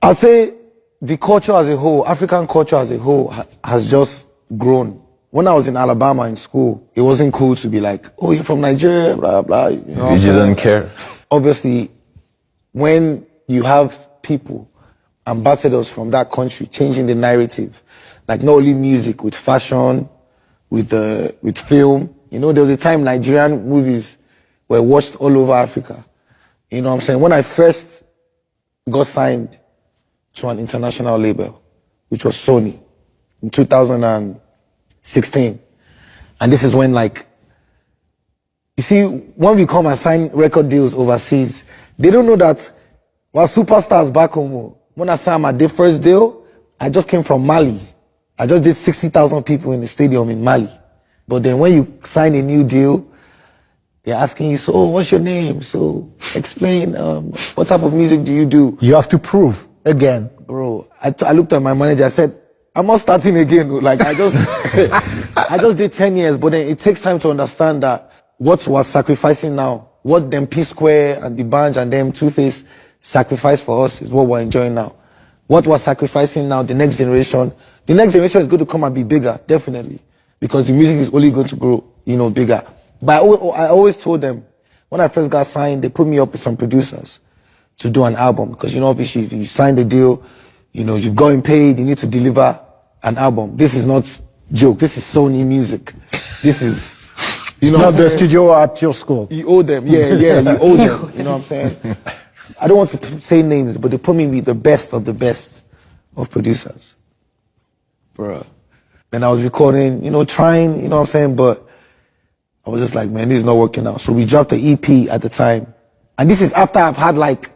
I'd say the culture as a whole, African culture as a whole, has just grown. When I was in Alabama in school, it wasn't cool to be like, oh, you're from Nigeria, blah, blah. You know You didn't care. Obviously, when you have people, ambassadors from that country changing the narrative, like not only music, with fashion, with film. You know, there was a time Nigerian movies were watched all over Africa. You know what I'm saying? When I first got signed to an international label, which was Sony, in 2016. And this is when, like, you see, when we come and sign record deals overseas, they don't know that we're superstars back home. When I signed my first deal, I just came from Mali. I just did 60,000 people in the stadium in Mali. But then when you sign a new deal, they're asking you, so what's your name? So explain, what type of music do you do? You have to prove again. Bro, I looked at my manager, I said, I'm not starting again. Like, I just, I just did 10 years, but then it takes time to understand that what was sacrificing now, what them P-Square and Dbanj and them Two-Face sacrificed for us is what we're enjoying now. What we're sacrificing now, the next generation is going to come and be bigger, definitely. Because the music is only going to grow, you know, bigger. But I always told them, when I first got signed, they put me up with some producers to do an album. Because, you know, obviously, if you sign the deal, you know, you've gotten paid, you need to deliver an album. This is not joke. This is Sony music. This is, you know, not the studio at your school. You owe them. Yeah, you owe them. You know what I'm saying? I don't want to say names, but they put me with the best of producers. Bruh. Then I was recording, you know, trying, you know what I'm saying? But I was just like, man, this is not working out. So we dropped the EP at the time. And this is after I've had like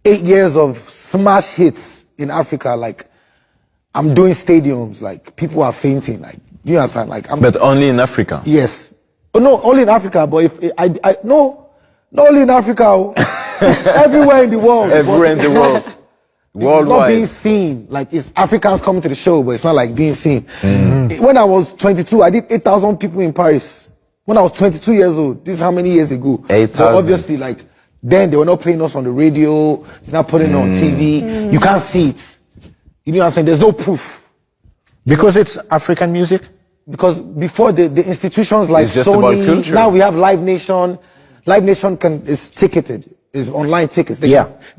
8 years of smash hits in Africa. Like, I'm doing stadiums, like, people are fainting. Like, you understand? Like, But only in Africa? Yes. Oh, no, only in Africa. But no, not only in Africa. Everywhere in the world. Everywhere in the world. Worldwide. It's not being seen. Like, it's Africans coming to the show, but it's not like being seen. Mm-hmm. When I was 22, I did 8,000 people in Paris. When I was 22 years old, this is how many years ago? 8,000. Obviously, like, then they were not playing us on the radio, they're not putting it on TV. You can't see it. You know what I'm saying? There's no proof. Because it's African music? Because before the institutions like Sony, now we have Live Nation. Live Nation is ticketed. Is online tickets. They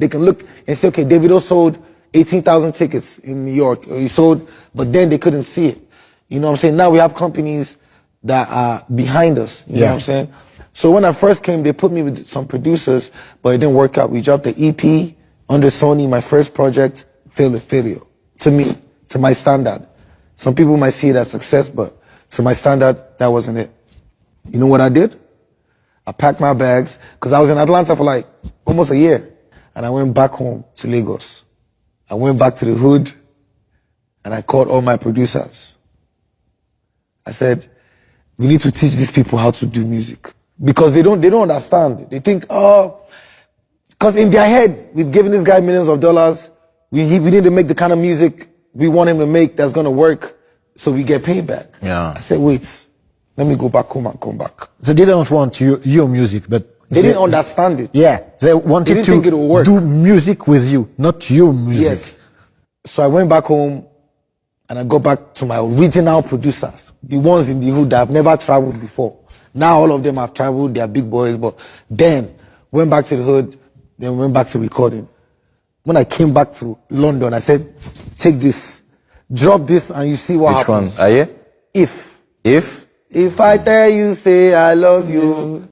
can look and say, okay, Davido sold 18,000 tickets in New York. He sold, but then they couldn't see it. You know what I'm saying? Now we have companies that are behind us. You know what I'm saying? So when I first came, they put me with some producers, but it didn't work out. We dropped the EP under Sony, my first project, failure. To me, to my standard. Some people might see it as success, but to my standard, that wasn't it. You know what I did? I packed my bags, because I was in Atlanta for like almost a year. And I went back home to Lagos. I went back to the hood, and I called all my producers. I said, we need to teach these people how to do music. Because they don't understand. They think, oh, because in their head, we've given this guy millions of dollars. We need to make the kind of music we want him to make that's going to work, so we get paid back. Yeah. I said, wait. Let me go back home and come back. They didn't want your music, but... They didn't understand it. Yeah, they wanted to do music with you, not your music. Yes. So I went back home and I got back to my original producers, the ones in the hood that I've never traveled before. Now all of them have traveled, they are big boys, but then went back to the hood, then went back to recording. When I came back to London, I said, take this, drop this and you see what happens. Which one? Aye? If If I tell you, say I love you.